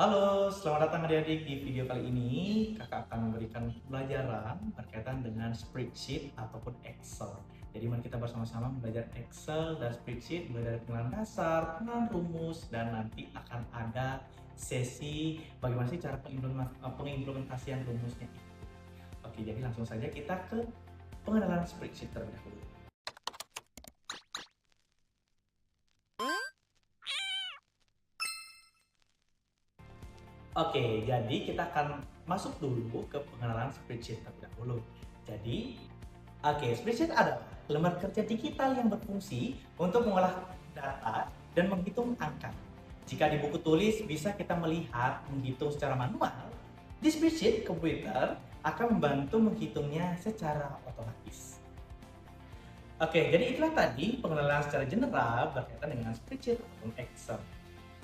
Halo, selamat datang adik-adik. Di video kali ini, kakak akan memberikan pembelajaran berkaitan dengan spreadsheet ataupun Excel. Jadi mari kita bersama-sama belajar Excel dan spreadsheet, mulai dari pengenalan dasar, pengenalan rumus, dan nanti akan ada sesi bagaimana sih cara pengimplementasian rumusnya. Oke, jadi langsung saja kita ke pengenalan spreadsheet terlebih dahulu. Oke, jadi kita akan masuk dulu ke pengenalan spreadsheet terlebih dahulu. Jadi, spreadsheet adalah lembar kerja digital yang berfungsi untuk mengolah data dan menghitung angka. Jika di buku tulis bisa kita melihat menghitung secara manual, di spreadsheet komputer akan membantu menghitungnya secara otomatis. Oke, jadi itulah tadi pengenalan secara general berkaitan dengan spreadsheet ataupun Excel.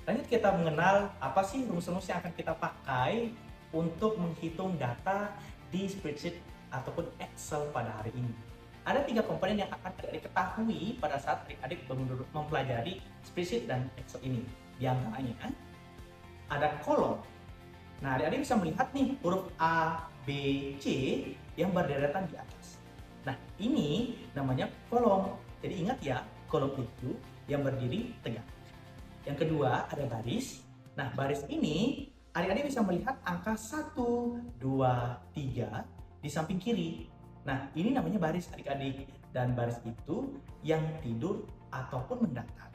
Lanjut kita mengenal apa sih rumus-rumus yang akan kita pakai untuk menghitung data di spreadsheet ataupun Excel pada hari ini. Ada 3 komponen yang akan adik-adik ketahui pada saat adik-adik mempelajari spreadsheet dan Excel ini. Di antaranya ada kolom. Nah, adik-adik bisa melihat nih huruf A, B, C yang berderetan di atas. Nah, ini namanya kolom. Jadi ingat ya, kolom itu yang berdiri tegak. Yang kedua ada baris. Nah, baris ini adik-adik bisa melihat angka 1, 2, 3 di samping kiri. Nah, ini namanya baris adik-adik. Dan baris itu yang tidur ataupun mendatar.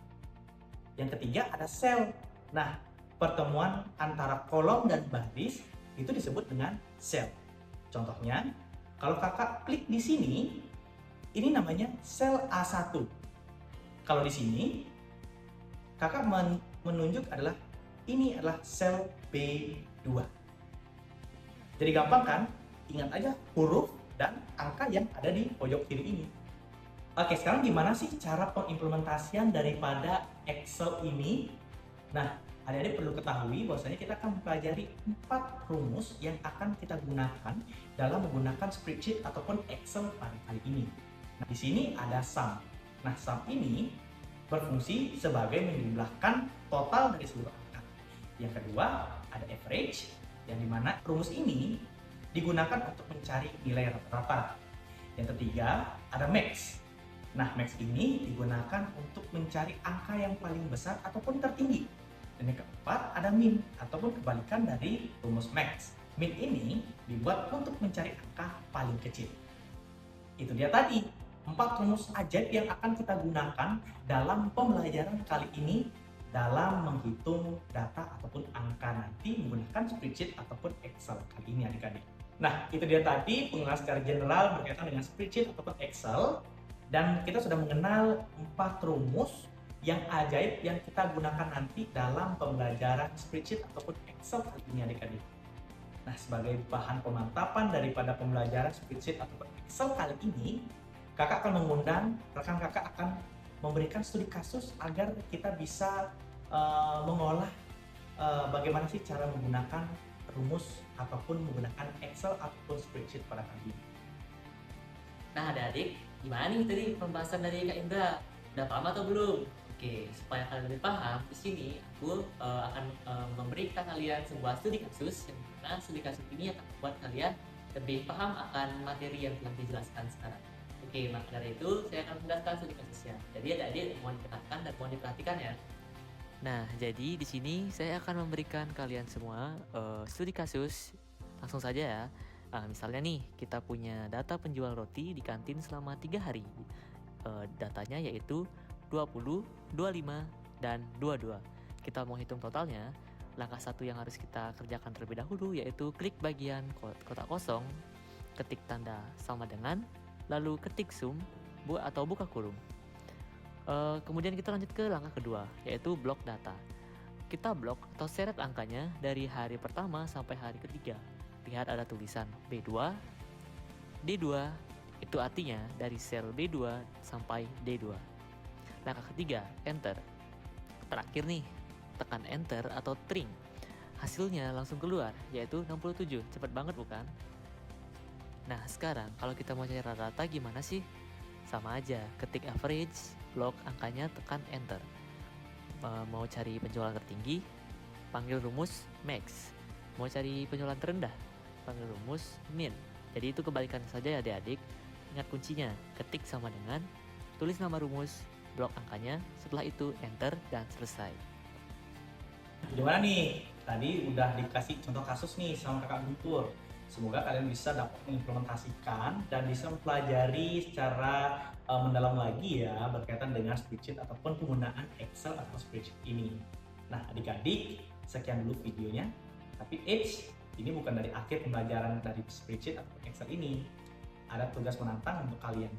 Yang ketiga ada sel. Nah, pertemuan antara kolom dan baris itu disebut dengan sel. Contohnya, kalau kakak klik di sini, ini namanya sel A1. Kalau di sini, kakak menunjuk adalah ini adalah sel B2. Jadi gampang kan? Ingat aja huruf dan angka yang ada di pojok kiri ini. Oke, sekarang gimana sih cara pengimplementasian daripada Excel ini? Nah, adik-adik perlu ketahui bahwasanya kita akan mempelajari 4 rumus yang akan kita gunakan dalam menggunakan spreadsheet ataupun Excel pada kali ini. Nah, di sini ada sum. Nah, sum ini berfungsi sebagai menjumlahkan total dari seluruh angka. Yang kedua, ada average, yang dimana rumus ini digunakan untuk mencari nilai rata-rata. Yang ketiga, ada max. Nah, max ini digunakan untuk mencari angka yang paling besar ataupun tertinggi. Dan yang keempat, ada min, ataupun kebalikan dari rumus max. Min ini dibuat untuk mencari angka paling kecil. Itu dia tadi 4 rumus ajaib yang akan kita gunakan dalam pembelajaran kali ini dalam menghitung data ataupun angka nanti menggunakan spreadsheet ataupun Excel kali ini adik-adik. Nah, itu dia tadi pengenalan secara general berkaitan dengan spreadsheet ataupun Excel, dan kita sudah mengenal 4 rumus yang ajaib yang kita gunakan nanti dalam pembelajaran spreadsheet ataupun Excel kali ini adik-adik. Nah, sebagai bahan pemantapan daripada pembelajaran spreadsheet ataupun Excel kali ini, kakak akan mengundang rekan kakak akan memberikan studi kasus agar kita bisa mengolah bagaimana sih cara menggunakan rumus ataupun menggunakan Excel ataupun spreadsheet pada kali ini. Nah, adik-adik, gimana nih tadi pembahasan dari Kak Indra? Udah paham atau belum? Oke, supaya kalian lebih paham, di sini aku akan memberikan kalian sebuah studi kasus yang mana studi kasus ini akan membuat kalian lebih paham akan materi yang telah dijelaskan sekarang. Oke, maka dari itu saya akan menjelaskan studi kasusnya. Jadi adik-adik mohon didengarkan dan mohon diperhatikan ya. Nah, jadi di sini saya akan memberikan kalian semua studi kasus. Langsung saja ya. Misalnya nih, kita punya data penjual roti di kantin selama 3 hari. Datanya yaitu 20, 25, dan 22. Kita mau hitung totalnya. Langkah 1 yang harus kita kerjakan terlebih dahulu yaitu klik bagian kotak kosong, ketik tanda sama dengan, lalu ketik sum atau buka kurung. Kemudian kita lanjut ke langkah kedua, yaitu blok data. Kita blok atau seret angkanya dari hari pertama sampai hari ketiga. Lihat ada tulisan B2, D2, itu artinya dari sel B2 sampai D2. Langkah ketiga, enter. Terakhir nih, tekan enter atau tring. Hasilnya langsung keluar, yaitu 67. Cepat banget bukan? Nah, sekarang kalau kita mau cari rata-rata gimana sih? Sama aja, ketik average, blok angkanya, tekan enter. Mau cari penjualan tertinggi, panggil rumus max. Mau cari penjualan terendah, panggil rumus min. Jadi itu kebalikan saja ya adik-adik. Ingat kuncinya, ketik sama dengan, tulis nama rumus, blok angkanya, setelah itu enter dan selesai. Gimana nih? Tadi udah dikasih contoh kasus nih sama kakak Guntur. Semoga kalian bisa dapat mengimplementasikan dan bisa mempelajari secara mendalam lagi ya berkaitan dengan spreadsheet ataupun penggunaan Excel atau spreadsheet ini. Nah adik-adik, sekian dulu videonya. Tapi ini bukan dari akhir pembelajaran dari spreadsheet atau Excel ini. Ada tugas menantang untuk kalian.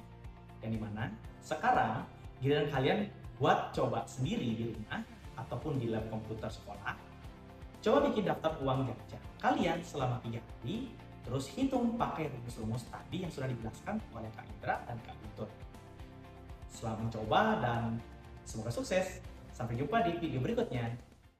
Yang dimana sekarang giliran kalian buat coba sendiri di rumah ataupun di lab komputer sekolah. Coba bikin daftar uang jajan kalian selama 3 hari, terus hitung pakai rumus-rumus tadi yang sudah dijelaskan oleh Kak Indra dan Kak Guntur. Selamat mencoba dan semoga sukses. Sampai jumpa di video berikutnya.